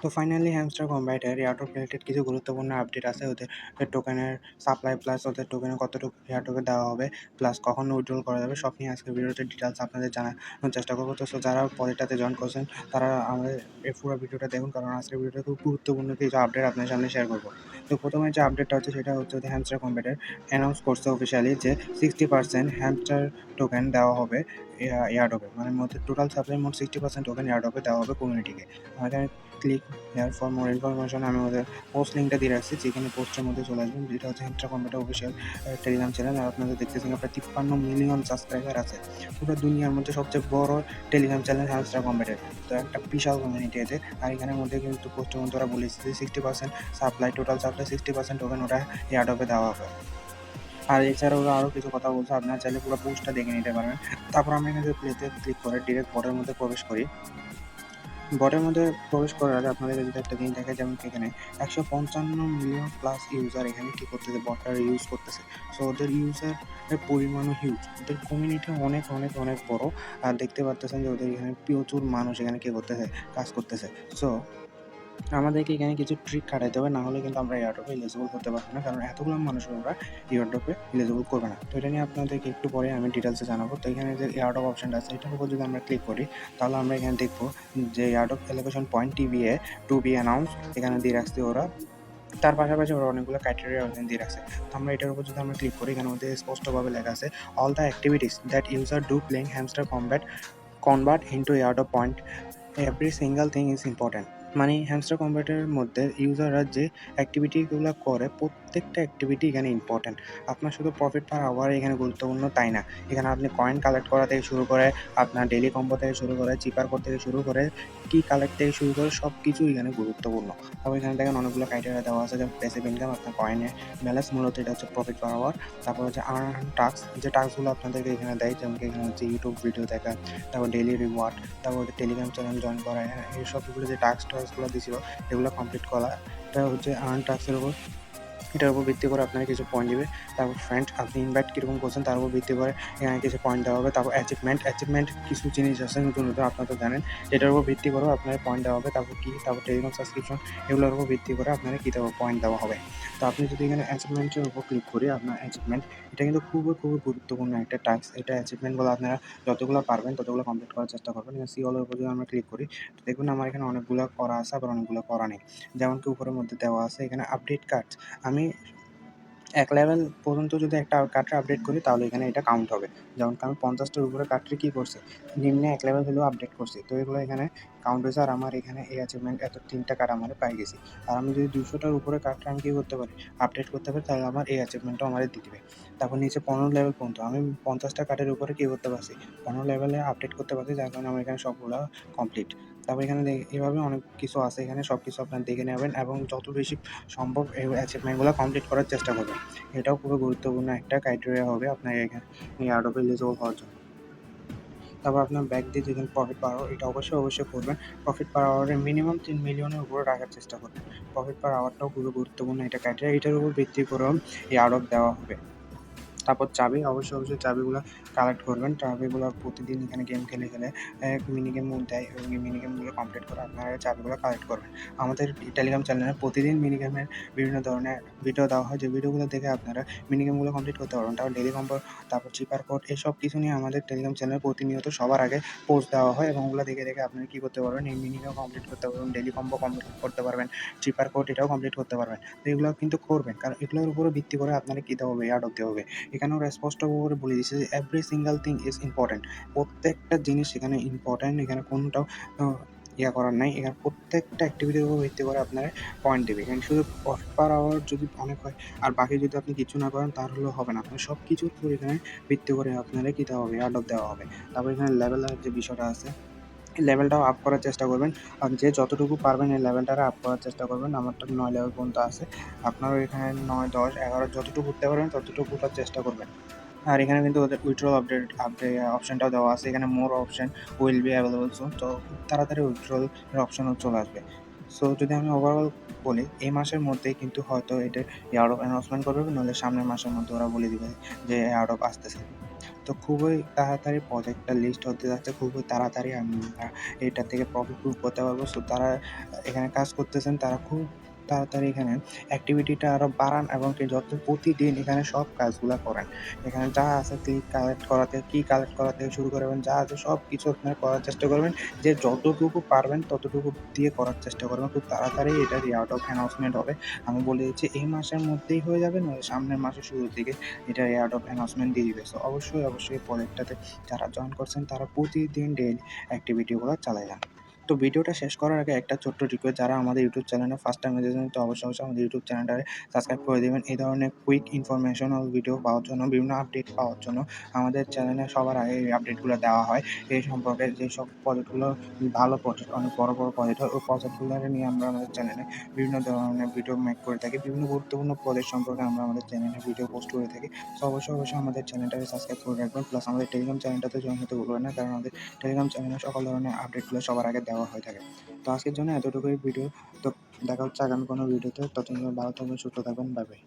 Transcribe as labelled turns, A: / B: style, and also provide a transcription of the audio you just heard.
A: তো finally hamster কম্বাইটের airdrop related কিছু গুরুত্বপূর্ণ আপডেট আছে। ওদের টোকেনের সাপ্লাই প্লাস ওদের টোকেনে কতটুকু এয়ারড্রপে দেওয়া হবে প্লাস কখন উইথড্রল করা যাবে সব নিয়ে আজকে ভিডিওতে ডিটেলস আপনাদের জানানোর চেষ্টা করবো। তো যারা পরেরটাতে জয়েন করছেন তারা আমাদের এই পুরো ভিডিওটা দেখুন, কারণ আজকের ভিডিওটা খুব গুরুত্বপূর্ণ কিছু আপডেট আপনার সামনে শেয়ার করবো। তো প্রথমে যে আপডেটটা হচ্ছে সেটা হচ্ছে যে হ্যামস্টার কম্বাইটের অ্যানাউন্স করছে অফিসিয়ালি যে 60% হ্যামস্টার টোকেন দেওয়া হবে এয়ারড্রপে, মানে মধ্যে টোটাল সাপ্লাই মোট 60% টোকেন এয়ারড্রপে দেওয়া হবে কমিউনিটিকে। আমাদের click here for more information আমি ওদের পোস্ট লিঙ্কটা দিয়ে রাখছি, যেখানে পোস্টের মধ্যে চলে আসবেন। যেটা হচ্ছে হ্যামস্টার কম্বাইটের অফিসিয়াল টেলিগ্রাম চ্যানেল। আর আপনাদের দেখতেছেন প্রায় 53 মিলিয়ন সাবস্ক্রাইবার আছে। পুরো দুনিয়ার মধ্যে সবচেয়ে বড় টেলিগ্রাম চ্যানেল হ্যামস্টার কম্বাইটের। তো একটা বিশাল কমিউনিটি আছে। আর এখানের মধ্যে কিন্তু পোস্টের মধ্যে ওরা বলেছে যে 60% সাপ্লাই, টোটাল সাপ্লাই 60% টোকেন ওরা এয়ারড্রপে দেওয়া হবে। আর এছাড়াও ওরা আরও কিছু কথা বলছে, আপনারা চাইলে পুরো পোস্টটা দেখে নিতে পারবেন। তারপর আমরা এখানে প্লেতে ক্লিক করে ডিরেক্ট বটের মধ্যে প্রবেশ করি। বটের মধ্যে প্রবেশ করার আগে আপনাদের যদি একটা জিনিস দেখা, যেমন কি এখানে 155 মিলিয়ন প্লাস ইউজার এখানে কি করতেছে, বটটা ইউজ করতেছে। সো ওদের ইউজারের পরিমাণও হিউজ, ওদের কমিউনিটি অনেক অনেক অনেক বড়। আর দেখতে পারতেছেন যে ওদের এখানে প্রচুর মানুষ এখানে কি করতেছে, কাজ করতেছে। সো আমাদেরকে এখানে কিছু ট্রিক খাটাইতে হবে, না হলে কিন্তু আমরা এয়ারড্রপে এলিজিবল হতে পারবো না, কারণ এতগুলো মানুষ আমরা এয়ারড্রপে এলিজিবল করবে না। তো এটা নিয়ে আপনাদেরকে একটু পরে আমি ডিটেলসে জানাবো। তো এখানে যে এয়ারড্রপ অপশনটা আছে এটার উপর যদি আমরা ক্লিক করি, তাহলে আমরা এখানে দেখবো যে airdrop allocation point TBA to be announce এখানে দিয়ে রাখছে ওরা। তার পাশাপাশি ওরা অনেকগুলো ক্রাইটেরিয়া দিয়ে রাখছে। তো আমরা এটার উপর যদি আমরা ক্লিক করি, এখানে মধ্যে স্পষ্টভাবে লেখা আছে all the activities that user do playing hamster convert into airdrop point, every single thing is important. মানে হ্যামস্টার কম্পিউটারের মধ্যে ইউজাররা যে অ্যাক্টিভিটিগুলো করে প্রত্যেকটা অ্যাক্টিভিটি এখানে ইম্পর্ট্যান্ট। আপনার শুধু প্রফিট পার আওয়ার এখানে গুরুত্বপূর্ণ তাই না, এখানে আপনি কয়েন কালেক্ট করা থেকে শুরু করে আপনার ডেলি কম্বো থেকে শুরু করে চিপার কোড থেকে শুরু করে কি কালেক্ট থেকে শুরু করে সব কিছু এখানে গুরুত্বপূর্ণ। তবে এখানে দেখেন অনেকগুলো ক্রাইটেরিয়া দেওয়া আছে, যেমন প্যাসিভ ইনকাম, আপনার কয়েনে ব্যালেন্স, মূলত এটা হচ্ছে প্রফিট পার আওয়ার। তারপর হচ্ছে আর্ন টাস্ক, যে টাস্কগুলো আপনাদেরকে এখানে দেয়, যেমন কি এখানে হচ্ছে ইউটিউব ভিডিও দেখা, তারপর ডেলি রিওয়ার্ড, তারপর ওদের টেলিগ্রাম চ্যানেল জয়েন করা, এই সবগুলো যে টাস্কগুলো দিছিল এগুলো কমপ্লিট করা। এটা হচ্ছে আর্ন টাস্কের উপর, এটার উপর ভিত্তি করে আপনারা কিছু পয়েন্ট দিবে। তারপর ফ্রেন্ড আপনি ইনভাইট কীরকম করছেন তার উপর ভিত্তি করে এখানে কিছু পয়েন্ট দেওয়া হবে। তারপর অ্যাচিভমেন্ট কিছু জিনিস আছে নতুন নতুন, আপনারা তো জানেন, এটার উপর ভিত্তি করেও আপনারা পয়েন্ট দেওয়া হবে। তারপর টেলিগ্রাম সাবস্ক্রিপশন, এগুলোর উপর ভিত্তি করে আপনারা কী দেওয়া পয়েন্ট দেওয়া হবে। তো আপনি যদি এখানে অ্যাচিভমেন্টের উপর ক্লিক করি, আপনার অ্যাচিভমেন্ট এটা কিন্তু খুবই খুবই গুরুত্বপূর্ণ একটা টাস্ক। এটা অ্যাচিভমেন্টগুলো আপনারা যতগুলো পারবেন ততগুলো কমপ্লিট করার চেষ্টা করবেন। সি অলের উপর যদি আমরা ক্লিক করি, তো দেখুন আমার এখানে অনেকগুলো করা আছে, আবার অনেকগুলো করা নেই। যেমন কি উপরের মধ্যে দেওয়া আছে এখানে আপডেট কার্ড, আমি 1 লেভেল পর্যন্ত যদি একটা কার্ডটা আপডেট করি তাহলে এখানে এটা কাউন্ট হবে। যেমন আমি 50টার উপরে কার্ডটি কী করছি, নিম্নে 1 লেভেল হলেও আপডেট করছি, তো এগুলো এখানে কাউন্ট হয়েছে। আর আমার এখানে এই অ্যাচিভমেন্ট এত 3টা কার্ড আমার পাই গেছি। আর আমি যদি 200টার উপরে কার্ডটা আমি কী করতে পারি, আপডেট করতে পারি, তাহলে আমার এই অ্যাচিভমেন্টটাও আমাদের দিয়ে দিবে। তারপর নিচে 15 লেভেল পর্যন্ত আমি 50টা কার্ডের উপরে কী করতে পারছি, 15 লেভেলে আপডেট করতে পারছি, যার কারণে আমার এখানে সবগুলো কমপ্লিট। তারপর এখানে এভাবে অনেক কিছু আছে, এখানে সব কিছু আপনারা দেখে নেবেন এবং যত বেশি সম্ভব এই অ্যাচিভমেন্টগুলো কমপ্লিট করার চেষ্টা করবেন। এটাও খুবই গুরুত্বপূর্ণ একটা ক্রাইটেরিয়া হবে আপনার এখানে এয়ারড্রপে এলিজিবল হওয়ার জন্য। তারপর আপনার ব্যাক দিয়ে যেখানে প্রফিট পার আওয়ার, এটা অবশ্যই করবেন। প্রফিট পার আওয়ারে মিনিমাম 3 মিলিয়নের উপরে রাখার চেষ্টা করবেন। প্রফিট পার আওয়ারটাও খুবই গুরুত্বপূর্ণ একটা ক্রাইটেরিয়া, এটার উপর ভিত্তি করেও এয়ারড্রপ দেওয়া হবে। তারপর চাবি, অবশ্যই চাবিগুলো কালেক্ট করবেন। চাবিগুলো প্রতিদিন এখানে গেম খেলে মিনি গেম দেয়, ওই মিনি গেমগুলো কমপ্লিট করে আপনারা চাবিগুলো কালেক্ট করবেন। আমাদের টেলিগ্রাম চ্যানেলে প্রতিদিন মিনি গেমের বিভিন্ন ধরনের ভিডিও দেওয়া হয়, যে ভিডিওগুলো দেখে আপনারা মিনি গেমগুলো কমপ্লিট করতে পারবেন। তারপর ডেলি কম্বো, তারপর চিপার কোড, এসব কিছু নিয়ে আমাদের টেলিগ্রাম চ্যানেলে প্রতিনিয়ত সবার আগে পোস্ট দেওয়া হয়, এবং ওগুলো দেখে আপনারা কী করতে পারবেন, এই মিনি গেম কমপ্লিট করতে পারবেন, ডেলি কম্বো কমপ্লিট করতে পারবেন, চিপার কোড এটাও কমপ্লিট করতে পারবেন। তো এগুলো কিন্তু করবেন, কারণ এগুলোর উপরে ভিত্তি করে আপনারা কী দেওয়া হবে, এয়ারড্রপ দেওয়া হবে। এখানে ওরা স্পষ্টভাবে বলে দিয়েছে যে every single thing is important. প্রত্যেকটা জিনিস এখানে ইম্পর্ট্যান্ট, এখানে কোনোটাও করার নাই। এখানে প্রত্যেকটা অ্যাক্টিভিটির উপর ভিত্তি করে আপনারা পয়েন্ট দেবে। এখানে শুধু প্রফিট পার আওয়ার যদি অনেক হয় আর বাকি যদি আপনি কিছু না করেন তাহলেও হবে না। আপনার সব কিছুর উপর এখানে ভিত্তি করে আপনারা কী দেওয়া হবে, এয়ারড্রপ দেওয়া হবে। তারপর এখানে লেভেলের যে বিষয়টা আছে, এই লেভেলটাও আপ করার চেষ্টা করবেন। আর যে যতটুকু পারবেন এই লেভেলটা আপ করার চেষ্টা করবেন। আমারটা 9 লেভেল পর্যন্ত আছে, আপনারও এখানে 9, 10, 11 যতটুকু উঠতে পারবেন ততটুকু উঠার চেষ্টা করবেন। আর এখানে কিন্তু ওদের উইথড্রল আপডেট অপশনটাও দেওয়া আছে, এখানে more option will be available soon. তো খুব তাড়াতাড়ি উইথড্রল অপশনও চলে আসবে। সো যদি আমি ওভারঅল বলি, এই মাসের মধ্যেই কিন্তু হয়তো এটা এয়ারড্রপ অ্যানাউন্সমেন্ট করবে, নাহলে সামনের মাসের মধ্যে ওরা বলে দিবে যে এয়ারড্রপ আসতেছে। তো তো খুবই তাড়াতাড়ি প্রজেক্টটা লিস্ট হতে যাচ্ছে, খুবই তাড়াতাড়ি আমরা এটা থেকে প্রফিট প্রুভ করতে পারবো। সো তারা এখানে কাজ করতেছেন, তারা খুব তাড়াতাড়ি এখানে অ্যাক্টিভিটিটা আরও বাড়ান এবং কি যত প্রতিদিন এখানে সব কাজগুলা করেন। এখানে যা আছে কি কালেক্ট করা থেকে শুরু করে এবং যা আছে সব কিছু আপনারা করার চেষ্টা করবেন। যে যতটুকু পারবেন ততটুকু দিয়ে করার চেষ্টা করবেন। খুব তাড়াতাড়ি এটা রে-আউট অফ অ্যানাউন্সমেন্ট হবে। আমি বলে দিচ্ছি এই মাসের মধ্যেই হয়ে যাবে, নইলে সামনের মাসের শুরুর দিকে এটা রে-আউট অফ অ্যানাউন্সমেন্ট দিয়ে দিবে। সো অবশ্যই এই প্রজেক্টটাতে যারা জয়েন করছেন তারা প্রতিদিন ডেইলি অ্যাক্টিভিটিগুলো চালায় যান। তো ভিডিওটা শেষ করার আগে একটা ছোট্ট রিকোয়েস্ট, যারা আমাদের ইউটিউব চ্যানেলে ফার্স্ট টাইম এসেছেন তো অবশ্যই আমাদের ইউটিউব চ্যানেলটাকে সাবস্ক্রাইব করে দিবেন। এই ধরনের কুইক ইনফরমেশনাল ভিডিও পাওয়ার জন্য, বিভিন্ন আপডেট পাওয়ার জন্য আমাদের চ্যানেলে সবার আগে এই আপডেটগুলো দেওয়া হয়। এই সম্পর্কে যেসব প্রজেক্টগুলো ভালো প্রজেক্ট, অনেক বড় প্রজেক্ট হয়, ওই প্রজেক্টগুলো নিয়ে আমরা আমাদের চ্যানেলে বিভিন্ন ধরনের ভিডিও মেক করে থাকি। বিভিন্ন গুরুত্বপূর্ণ প্রজেক্ট সম্পর্কে আমরা আমাদের চ্যানেলে ভিডিও পোস্ট করে থাকি। সো অবশ্যই আমাদের চ্যানেলটাকে সাবস্ক্রাইব করে রাখবেন। প্লাস আমাদের টেলিগ্রাম চ্যানেলটাতে জয়েন হতে ভুলবেন না, কারণ আমাদের টেলিগ্রাম চ্যানেলে সকল ধরনের আপডেটগুলো সবার আগে দেওয়া হয়ে থাকে। তো আজকের জন্য এতটুকুই ভিডিও। তো দেখা হচ্ছে আগামী কোনো ভিডিওতে। ততক্ষণ ভালো থাকবেন, সুস্থ থাকবেন। Bye bye.